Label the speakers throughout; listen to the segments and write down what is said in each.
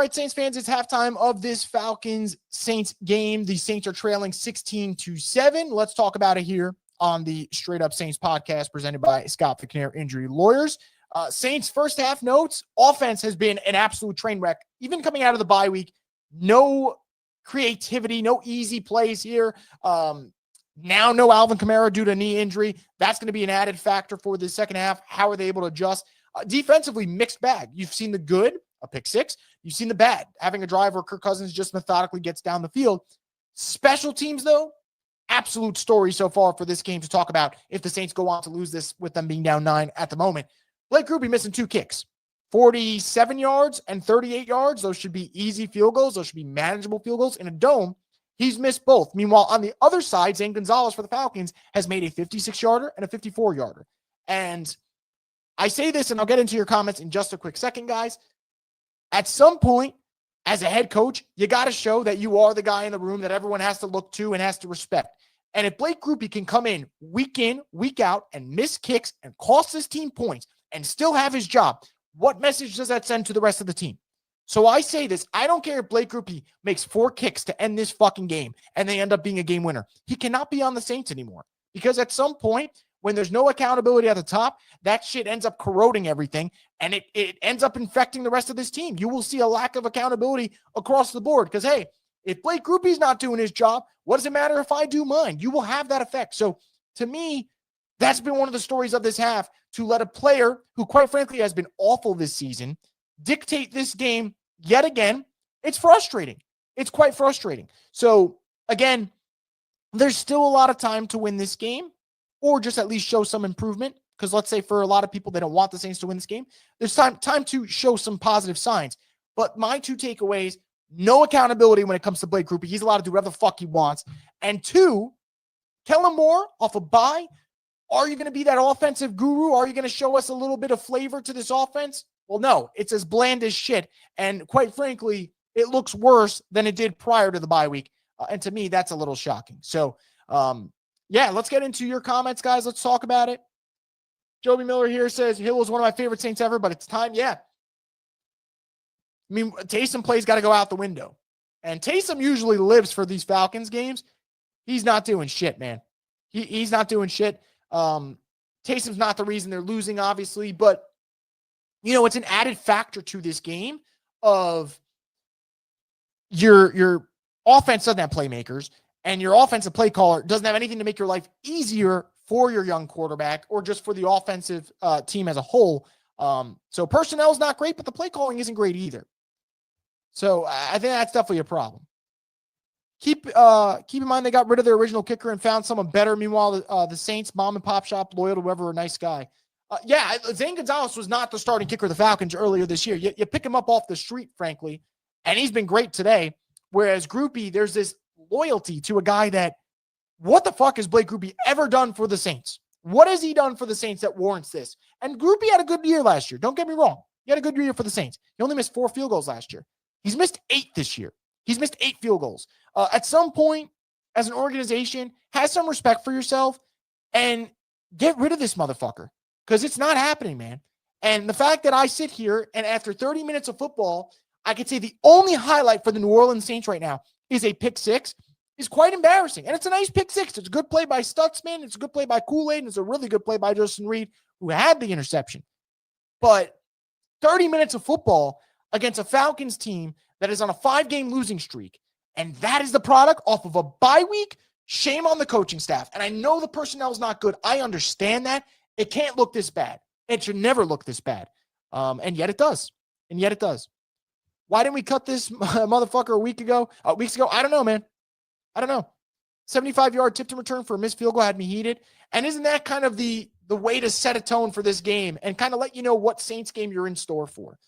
Speaker 1: right, Saints fans, it's halftime of this Falcons-Saints game. The Saints are trailing 16-7. Let's talk about it here on the Straight Up Saints podcast presented by Scott McNair Injury Lawyers. Saints first half notes. Offense has been an absolute train wreck. Even coming out of the bye week, no creativity, no easy plays here. Now no Alvin Kamara due to knee injury. That's going to be an added factor for the second half. How are they able to adjust? Defensively, mixed bag. You've seen the good, a pick six. You've seen the bad, having a drive where Kirk Cousins just methodically gets down the field. Special teams, though, absolute story so far for this game to talk about if the Saints go on to lose this with them being down 9 at the moment. Blake Grupe missing 2 kicks, 47 yards and 38 yards. Those should be easy field goals. Those should be manageable field goals. In a dome, he's missed both. Meanwhile, on the other side, Zane Gonzalez for the Falcons has made a 56-yarder and a 54-yarder. And I say this, and I'll get into your comments in just a quick second, guys. At some point, as a head coach, you got to show that you are the guy in the room that everyone has to look to and has to respect. And if Blake Grupe can come in, week out, and miss kicks and cost his team points and still have his job, what message does that send to the rest of the team? So I say this, I don't care if Blake Grupe makes 4 kicks to end this fucking game and they end up being a game winner. He cannot be on the Saints anymore because at some point, when there's no accountability at the top, that shit ends up corroding everything, and it ends up infecting the rest of this team. You will see a lack of accountability across the board because, hey, if Blake Grupe's not doing his job, what does it matter if I do mine? You will have that effect. So to me, that's been one of the stories of this half, to let a player who, quite frankly, has been awful this season dictate this game yet again. It's frustrating. It's quite frustrating. So, again, there's still a lot of time to win this game, or just at least show some improvement. Because let's say for a lot of people, they don't want the Saints to win this game. There's time to show some positive signs. But my 2 takeaways, no accountability when it comes to Blake Grupe. He's allowed to do whatever the fuck he wants. And 2, Kellen Moore off a bye. Are you going to be that offensive guru? Are you going to show us a little bit of flavor to this offense? Well, no, it's as bland as shit. And quite frankly, it looks worse than it did prior to the bye week. And to me, that's a little shocking. So, yeah, let's get into your comments, guys. Let's talk about it. Joby Miller here says, Hill was one of my favorite Saints ever, but it's time. Yeah. I mean, Taysom plays got to go out the window. And Taysom usually lives for these Falcons games. He's not doing shit, man. He's not doing shit. Taysom's not the reason they're losing, obviously, but, you know, it's an added factor to this game of your offense doesn't have playmakers, and your offensive play caller doesn't have anything to make your life easier for your young quarterback or just for the offensive team as a whole. So personnel is not great, but the play calling isn't great either. So I think that's definitely a problem. Keep in mind they got rid of their original kicker and found someone better. Meanwhile, the Saints, mom and pop shop, loyal to whoever, a nice guy. Yeah, Zane Gonzalez was not the starting kicker of the Falcons earlier this year. You pick him up off the street, frankly, and he's been great today. Whereas Grupe, there's this loyalty to a guy that, what the fuck has Blake Grupe ever done for the Saints? What has he done for the Saints that warrants this? And Grupe had a good year last year. Don't get me wrong. He had a good year for the Saints. He only missed 4 field goals last year. He's missed 8 this year. He's missed 8 field goals. At some point, as an organization, have some respect for yourself and get rid of this motherfucker because it's not happening, man. And the fact that I sit here and after 30 minutes of football, I could say the only highlight for the New Orleans Saints right now is a pick 6 is quite embarrassing. And it's a nice pick 6. It's a good play by Stutzman. It's a good play by Kool-Aid. And it's a really good play by Justin Reed, who had the interception. But 30 minutes of football against a Falcons team that is on a 5-game losing streak, and that is the product off of a bye week, shame on the coaching staff. And I know the personnel is not good. I understand that. It can't look this bad. It should never look this bad. And yet it does. And yet it does. Why didn't we cut this motherfucker weeks ago? I don't know, man. I don't know. 75-yard tip to return for a missed field goal had me heated. And isn't that kind of the way to set a tone for this game and kind of let you know what Saints game you're in store for?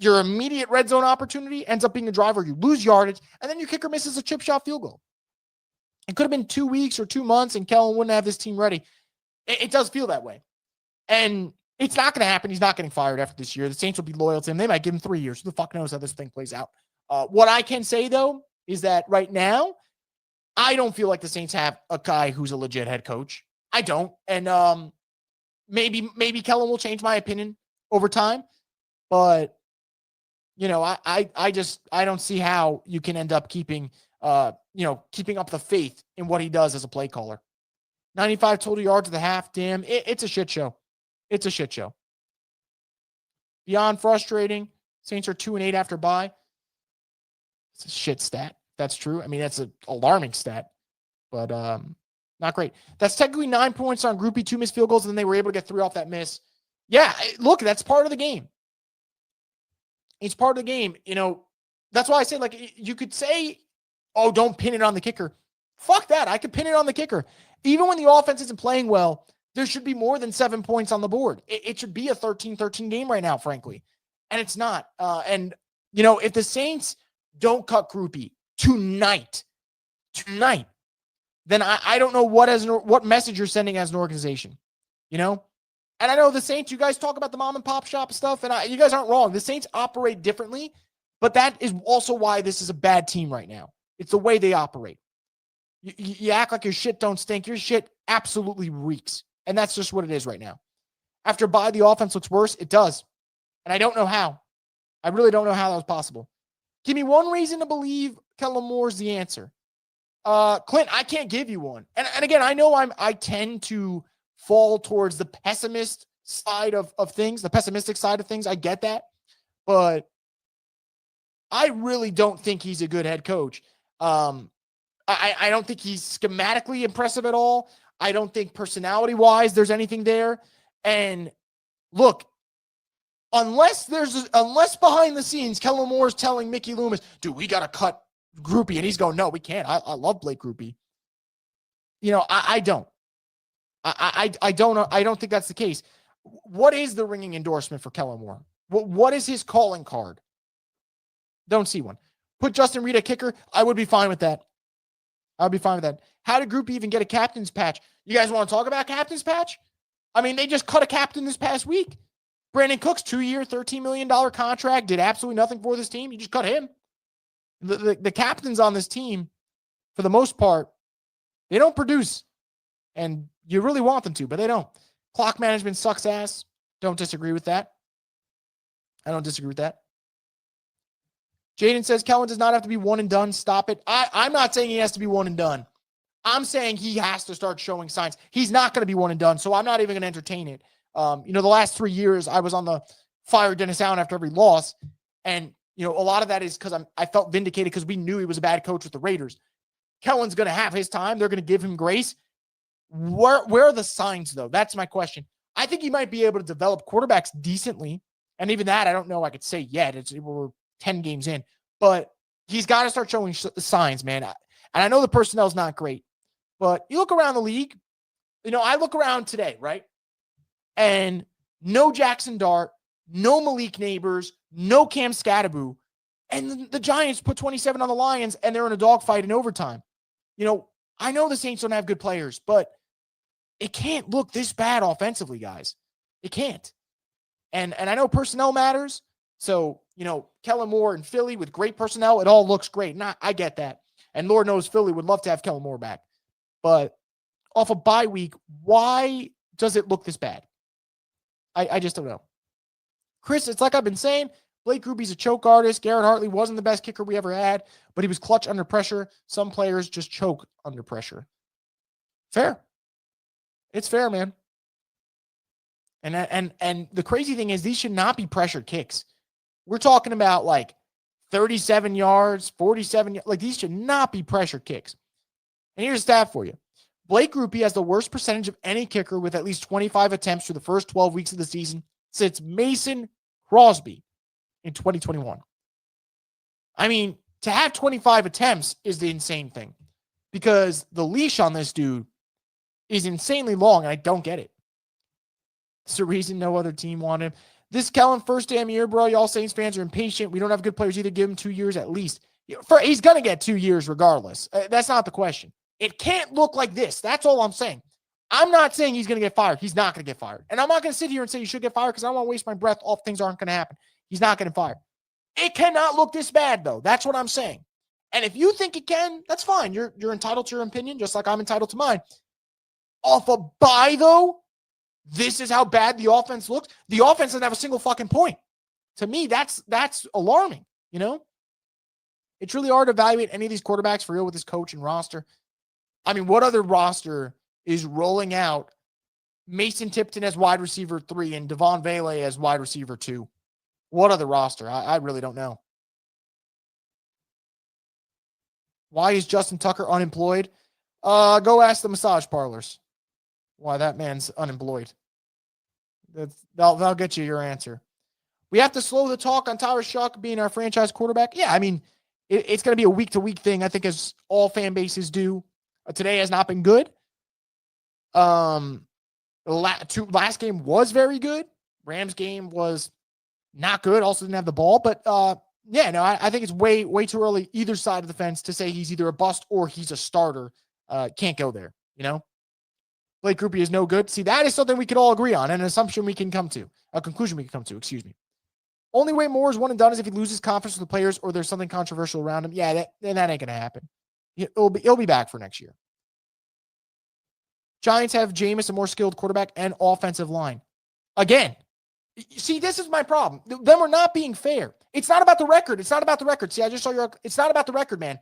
Speaker 1: Your immediate red zone opportunity ends up being a drive where you lose yardage, and then your kicker misses a chip shot field goal. It could have been 2 weeks or 2 months, and Kellen wouldn't have this team ready. It does feel that way. And it's not going to happen. He's not getting fired after this year. The Saints will be loyal to him. They might give him 3 years. Who the fuck knows how this thing plays out? What I can say, though, is that right now, I don't feel like the Saints have a guy who's a legit head coach. I don't. And maybe Kellen will change my opinion over time. But I don't see how you can end up keeping up the faith in what he does as a play caller. 95 total yards at the half. Damn, it's a shit show. It's a shit show. Beyond frustrating. Saints are 2-8 after bye. It's a shit stat. That's true. I mean, that's an alarming stat, but not great. That's technically 9 points on Groupie, 2 missed field goals, and then they were able to get 3 off that miss. Yeah, look, that's part of the game. It's part of the game. That's why I say, like, you could say, oh, don't pin it on the kicker. Fuck that. I could pin it on the kicker. Even when the offense isn't playing well, there should be more than 7 points on the board. It should be a 13-13 game right now, frankly. And it's not. If the Saints don't cut Groupie tonight, then I don't know what message you're sending as an organization, And I know the Saints, you guys talk about the mom and pop shop stuff, and you guys aren't wrong. The Saints operate differently, but that is also why this is a bad team right now. It's the way they operate. You act like your shit don't stink. Your shit absolutely reeks. And that's just what it is right now. After bye, the offense looks worse. It does. And I don't know how. I really don't know how that was possible. Give me one reason to believe Kellen Moore's the answer. Clint, I can't give you one. And again, I know I tend to fall towards the pessimist side of things, the pessimistic side of things. I get that. But I really don't think he's a good head coach. I don't think he's schematically impressive at all. I don't think personality-wise there's anything there. And look, unless behind the scenes, Kellen Moore's telling Mickey Loomis, dude, we got to cut Groupie. And he's going, no, we can't. I love Blake Groupie. I don't. I don't think that's the case. What is the ringing endorsement for Kellen Moore? What is his calling card? Don't see one. Put Justin Reed at kicker. I would be fine with that. I'll be fine with that. How did Groupie even get a captain's patch? You guys want to talk about captain's patch? I mean, they just cut a captain this past week. Brandon Cooks, 2-year, $13 million contract, did absolutely nothing for this team. You just cut him. The captains on this team, for the most part, they don't produce. And you really want them to, but they don't. Clock management sucks ass. Don't disagree with that. I don't disagree with that. Jaden says Kellen does not have to be one and done. Stop it. I'm not saying he has to be one and done. I'm saying he has to start showing signs. He's not going to be one and done, so I'm not even going to entertain it. The last 3 years, I was on the fire Dennis Allen after every loss, and a lot of that is because I felt vindicated because we knew he was a bad coach with the Raiders. Kellen's going to have his time. They're going to give him grace. Where are the signs, though? That's my question. I think he might be able to develop quarterbacks decently, and even that, I don't know I could say yet. We're 10 games in, but he's got to start showing signs, man. And I know the personnel's not great, but you look around the league, I look around today, right? And no Jackson Dart, no Malik Neighbors, no Cam Scatteraboo, and the Giants put 27 on the Lions, and they're in a dogfight in overtime. I know the Saints don't have good players, but it can't look this bad offensively, guys. It can't. And I know personnel matters. So, Kellen Moore and Philly with great personnel, it all looks great. I get that. And Lord knows Philly would love to have Kellen Moore back. But off a bye week, why does it look this bad? I just don't know. Chris, it's like I've been saying, Blake Groupie's a choke artist. Garrett Hartley wasn't the best kicker we ever had, but he was clutch under pressure. Some players just choke under pressure. Fair. It's fair, man. And the crazy thing is these should not be pressured kicks. We're talking about like 37 yards, 47, like these should not be pressured kicks. And here's a stat for you. Blake Groupie has the worst percentage of any kicker with at least 25 attempts through the first 12 weeks of the season since Mason Crosby in 2021. I mean, to have 25 attempts is the insane thing because the leash on this dude is insanely long, and I don't get it. It's the reason no other team wanted him. This Kellen first damn year, bro. Y'all Saints fans are impatient. We don't have good players either. Give him 2 years at least. He's going to get 2 years regardless. That's not the question. It can't look like this. That's all I'm saying. I'm not saying he's going to get fired. He's not going to get fired. And I'm not going to sit here and say you should get fired because I don't want to waste my breath off things aren't going to happen. He's not getting fired. It cannot look this bad, though. That's what I'm saying. And if you think it can, that's fine. You're entitled to your opinion, just like I'm entitled to mine. Off a bye, though, this is how bad the offense looks. The offense doesn't have a single fucking point. to me, that's alarming, you know? It's really hard to evaluate any of these quarterbacks for real with this coach and roster. I mean, what other roster is rolling out Mason Tipton as wide receiver 3 and Devon Vele as wide receiver 2? What other roster? I really don't know. Why is Justin Tucker unemployed? Go ask the massage parlors why that man's unemployed. They'll get you your answer. We have to slow the talk on Tyler Shuck being our franchise quarterback. Yeah, I mean, it's going to be a week-to-week thing, I think, as all fan bases do. Today has not been good. Last game was very good. Rams game was not good. Also didn't have the ball. But, I think it's way too early either side of the fence to say he's either a bust or he's a starter. Can't go there, you know? Blake Grupe is no good. See, that is something we could all agree on, and an assumption we can come to. A conclusion we can come to, excuse me. Only way Moore is one and done is if he loses confidence with the players or there's something controversial around him. Yeah, that ain't going to happen. He'll be back for next year. Giants have Jameis, a more skilled quarterback, and offensive line. Again, see, this is my problem. Them are not being fair. It's not about the record. It's not about the record. See, I just saw it's not about the record, man.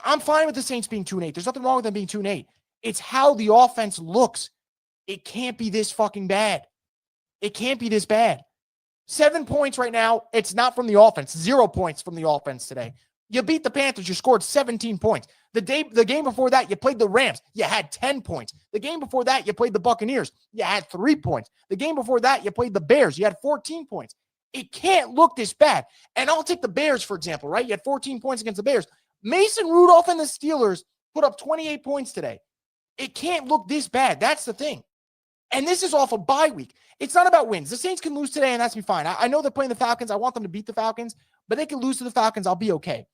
Speaker 1: I'm fine with the Saints being 2-8. There's nothing wrong with them being 2-8. It's how the offense looks. It can't be this fucking bad. It can't be this bad. 7 points right now. It's not from the offense. 0 points from the offense today. You beat the Panthers. You scored 17 points. The game before that, you played the Rams. You had 10 points. The game before that, you played the Buccaneers. You had 3 points. The game before that, you played the Bears. You had 14 points. It can't look this bad. And I'll take the Bears, for example, right? You had 14 points against the Bears. Mason Rudolph and the Steelers put up 28 points today. It can't look this bad. That's the thing. And this is off a bye week. It's not about wins. The Saints can lose today, and that's be fine. I know they're playing the Falcons. I want them to beat the Falcons, but they can lose to the Falcons. I'll be okay.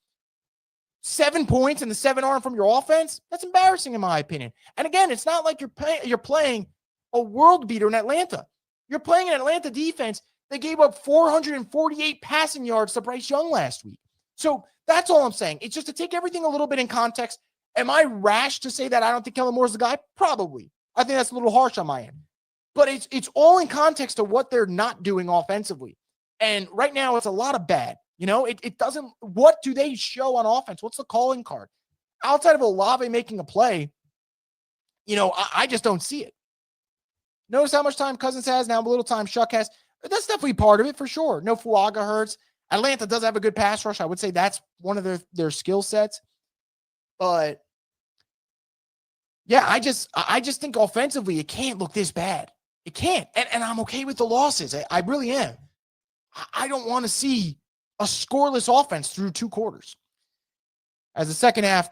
Speaker 1: 7 points and the 7 aren't from your offense? That's embarrassing in my opinion. And again, it's not like you're playing a world beater in Atlanta. You're playing an Atlanta defense. They gave up 448 passing yards to Bryce Young last week. So that's all I'm saying. It's just to take everything a little bit in context. Am I rash to say that I don't think Kellen Moore's the guy? Probably. I think that's a little harsh on my end. But it's all in context of what they're not doing offensively. And right now, it's a lot of bad. You know, it doesn't – what do they show on offense? What's the calling card? Outside of Olave making a play, you know, I just don't see it. Notice how much time Cousins has now, a little time Shuck has. That's definitely part of it for sure. No Fuaga hurts. Atlanta does have a good pass rush. I would say that's one of their skill sets. But, yeah, I just think offensively it can't look this bad. It can't. And I'm okay with the losses. I really am. I don't want to see a scoreless offense through 2 quarters. As the second half